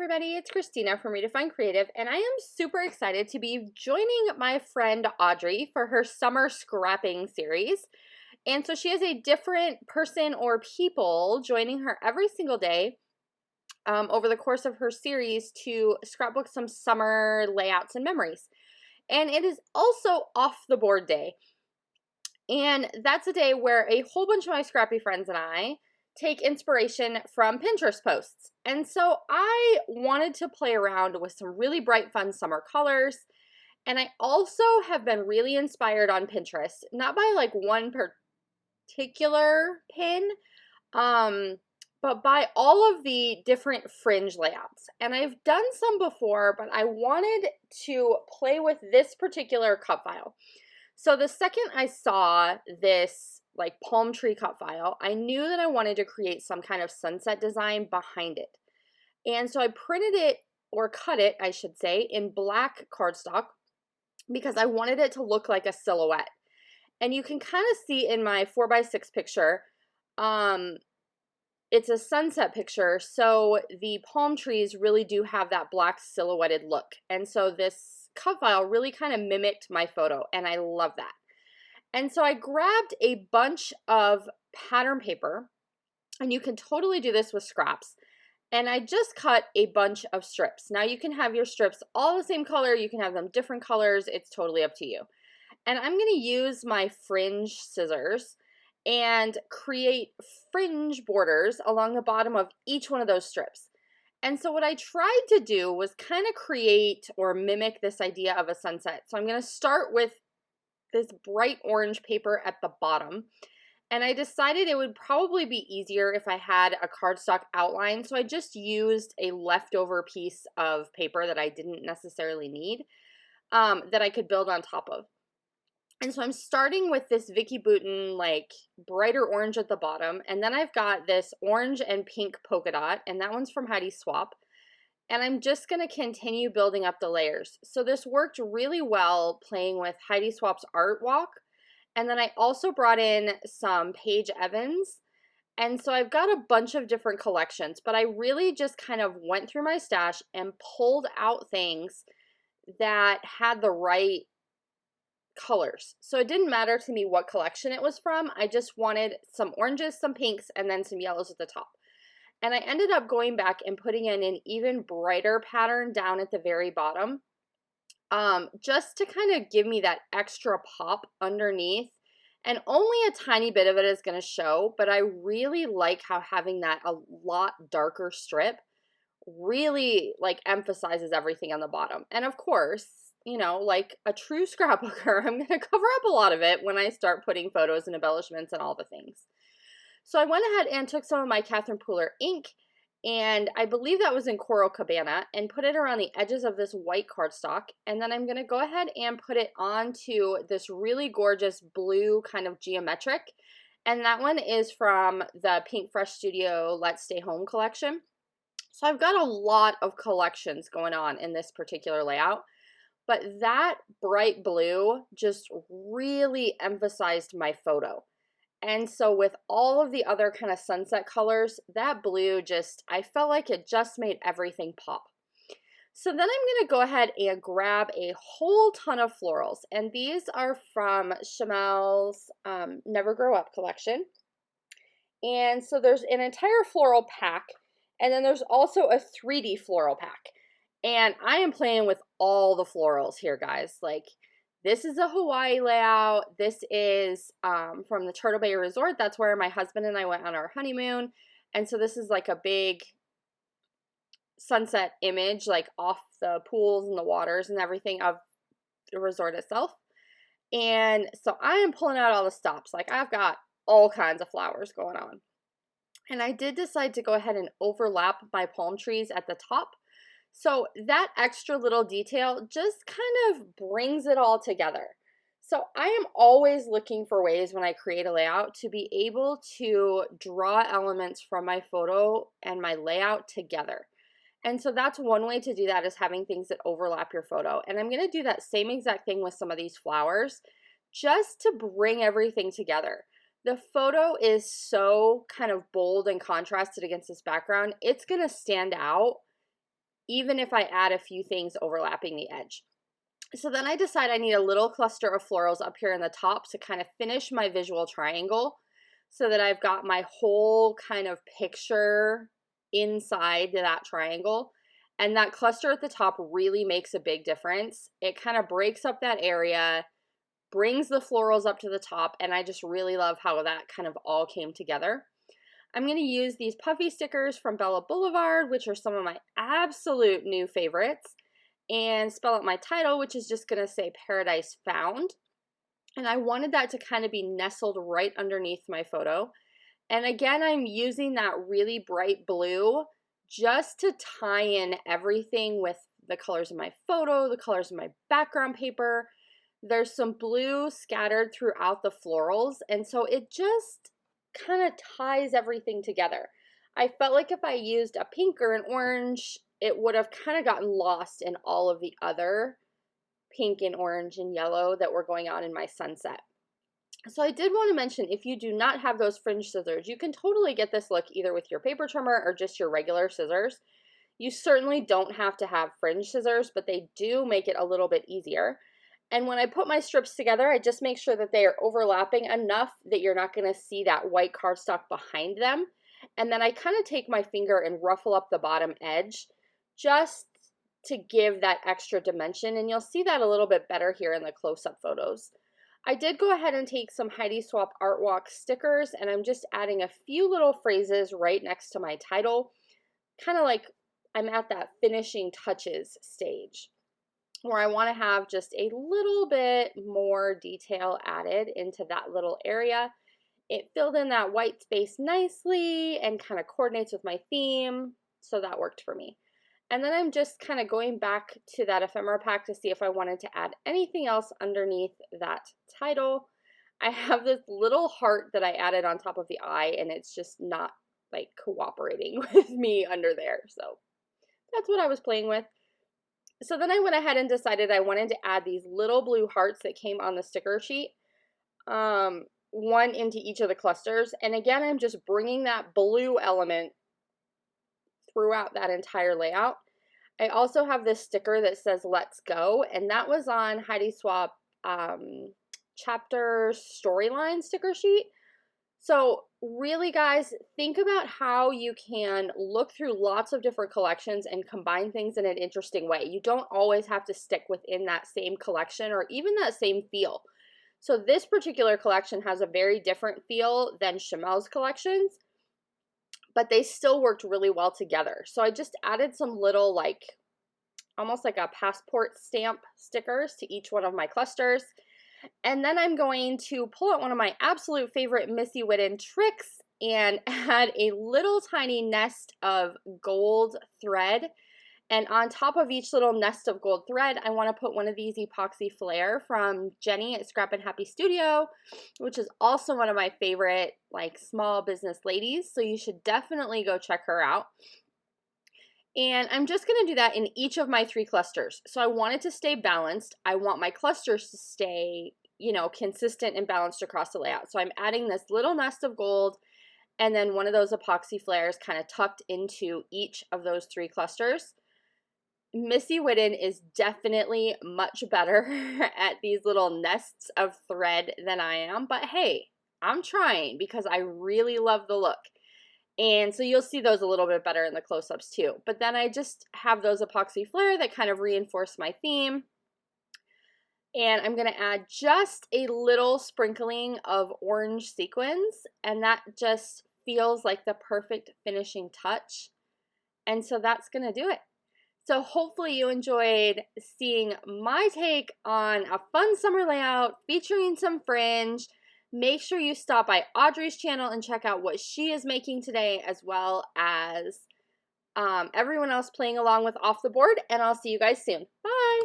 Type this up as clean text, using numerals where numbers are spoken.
everybody, it's Christina from Redefine Creative, and I am super excited to be joining my friend Audrey for her summer scrapping series. And so she has a different person or people joining her every single day over the course of her series to scrapbook some summer layouts and memories. And it is also off the board day. And that's a day where a whole bunch of my scrappy friends and I take inspiration from Pinterest posts. And so I wanted to play around with some really bright, fun summer colors. And I also have been really inspired on Pinterest, not by like one particular pin, but by all of the different fringe layouts. And I've done some before, but I wanted to play with this particular cut file. So the second I saw this like palm tree cut file, I knew that I wanted to create some kind of sunset design behind it. And so I printed it, or cut it, I should say, in black cardstock because I wanted it to look like a silhouette. And you can kind of see in my 4x6 picture, it's a sunset picture, so the palm trees really do have that black silhouetted look. And so this cut file really kind of mimicked my photo, and I love that. And so I grabbed a bunch of pattern paper, and you can totally do this with scraps, and I just cut a bunch of strips. Now you can have your strips all the same color, you can have them different colors, it's totally up to you. And I'm going to use my fringe scissors and create fringe borders along the bottom of each one of those strips. And so what I tried to do was kind of create or mimic this idea of a sunset. So I'm going to start with this bright orange paper at the bottom. And I decided it would probably be easier if I had a cardstock outline. So I just used a leftover piece of paper that I didn't necessarily need that I could build on top of. And so I'm starting with this Vicky Bouton, like brighter orange at the bottom. And then I've got this orange and pink polka dot, and that one's from Heidi Swapp. And I'm just going to continue building up the layers. So this worked really well playing with Heidi Swapp's art walk. And then I also brought in some Paige Evans. And so I've got a bunch of different collections, but I really just kind of went through my stash and pulled out things that had the right colors. So it didn't matter to me what collection it was from. I just wanted some oranges, some pinks, and then some yellows at the top. And I ended up going back and putting in an even brighter pattern down at the very bottom, just to kind of give me that extra pop underneath. And only a tiny bit of it is going to show, but I really like how having that a lot darker strip really like emphasizes everything on the bottom. And of course, you know, like a true scrapbooker, I'm going to cover up a lot of it when I start putting photos and embellishments and all the things. So I went ahead and took some of my Catherine Pooler ink, and I believe that was in Coral Cabana, and put it around the edges of this white cardstock. And then I'm going to go ahead and put it onto this really gorgeous blue kind of geometric. And that one is from the Pink Fresh Studio Let's Stay Home collection. So I've got a lot of collections going on in this particular layout. But that bright blue just really emphasized my photo. And so with all of the other kind of sunset colors, that blue just, I felt like it just made everything pop. So then I'm going to go ahead and grab a whole ton of florals. And these are from Chamel's Never Grow Up collection. And so there's an entire floral pack. And then there's also a 3D floral pack. And I am playing with all the florals here, guys. Like, this is a Hawaii layout. This is from the Turtle Bay Resort. That's where my husband and I went on our honeymoon. And so this is like a big sunset image, like off the pools and the waters and everything of the resort itself. And so I am pulling out all the stops. Like, I've got all kinds of flowers going on. And I did decide to go ahead and overlap my palm trees at the top. So that extra little detail just kind of brings it all together. So I am always looking for ways when I create a layout to be able to draw elements from my photo and my layout together. And so that's one way to do that, is having things that overlap your photo. And I'm going to do that same exact thing with some of these flowers, just to bring everything together. The photo is so kind of bold and contrasted against this background, it's going to stand out even if I add a few things overlapping the edge. So then I decide I need a little cluster of florals up here in the top to kind of finish my visual triangle so that I've got my whole kind of picture inside that triangle. And that cluster at the top really makes a big difference. It kind of breaks up that area, brings the florals up to the top, and I just really love how that kind of all came together. I'm going to use these puffy stickers from Bella Boulevard, which are some of my absolute new favorites, and spell out my title, which is just going to say Paradise Found. And I wanted that to kind of be nestled right underneath my photo. And again, I'm using that really bright blue just to tie in everything with the colors of my photo, the colors of my background paper. There's some blue scattered throughout the florals, and so it just kind of ties everything together. I felt like if I used a pink or an orange, it would have kind of gotten lost in all of the other pink and orange and yellow that were going on in my sunset. So I did want to mention, if you do not have those fringe scissors, you can totally get this look either with your paper trimmer or just your regular scissors. You certainly don't have to have fringe scissors, but they do make it a little bit easier. And when I put my strips together, I just make sure that they are overlapping enough that you're not going to see that white cardstock behind them. And then I kind of take my finger and ruffle up the bottom edge just to give that extra dimension. And you'll see that a little bit better here in the close-up photos. I did go ahead and take some Heidi Swapp Art Walk stickers, and I'm just adding a few little phrases right next to my title, kind of like I'm at that finishing touches stage, where I want to have just a little bit more detail added into that little area. It filled in that white space nicely and kind of coordinates with my theme, so that worked for me. And then I'm just kind of going back to that ephemera pack to see if I wanted to add anything else underneath that title. I have this little heart that I added on top of the eye, and it's just not like cooperating with me under there. So that's what I was playing with. So then I went ahead and decided I wanted to add these little blue hearts that came on the sticker sheet, one into each of the clusters. And again, I'm just bringing that blue element throughout that entire layout. I also have this sticker that says Let's Go, and that was on Heidi Swapp chapter storyline sticker sheet. So really, guys, think about how you can look through lots of different collections and combine things in an interesting way. You don't always have to stick within that same collection or even that same feel. So this particular collection has a very different feel than Chamel's collections, but they still worked really well together. So I just added some little, like, almost like a passport stamp stickers to each one of my clusters. And then I'm going to pull out one of my absolute favorite Missy Whitten tricks and add a little tiny nest of gold thread. And on top of each little nest of gold thread, I want to put one of these epoxy flare from Jenny at Scrap and Happy Studio, which is also one of my favorite, like, small business ladies. So you should definitely go check her out. And I'm just going to do that in each of my 3 clusters. So I want it to stay balanced. I want my clusters to stay, you know, consistent and balanced across the layout. So I'm adding this little nest of gold and then one of those epoxy flares kind of tucked into each of those 3 clusters. Missy Whitten is definitely much better at these little nests of thread than I am, but hey, I'm trying because I really love the look. And so you'll see those a little bit better in the close-ups too. But then I just have those epoxy flare that kind of reinforce my theme. And I'm going to add just a little sprinkling of orange sequins, and that just feels like the perfect finishing touch. And so that's going to do it. So hopefully you enjoyed seeing my take on a fun summer layout featuring some fringe. Make sure you stop by Audrey's channel and check out what she is making today, as well as everyone else playing along with Off the Board. And I'll see you guys soon. Bye!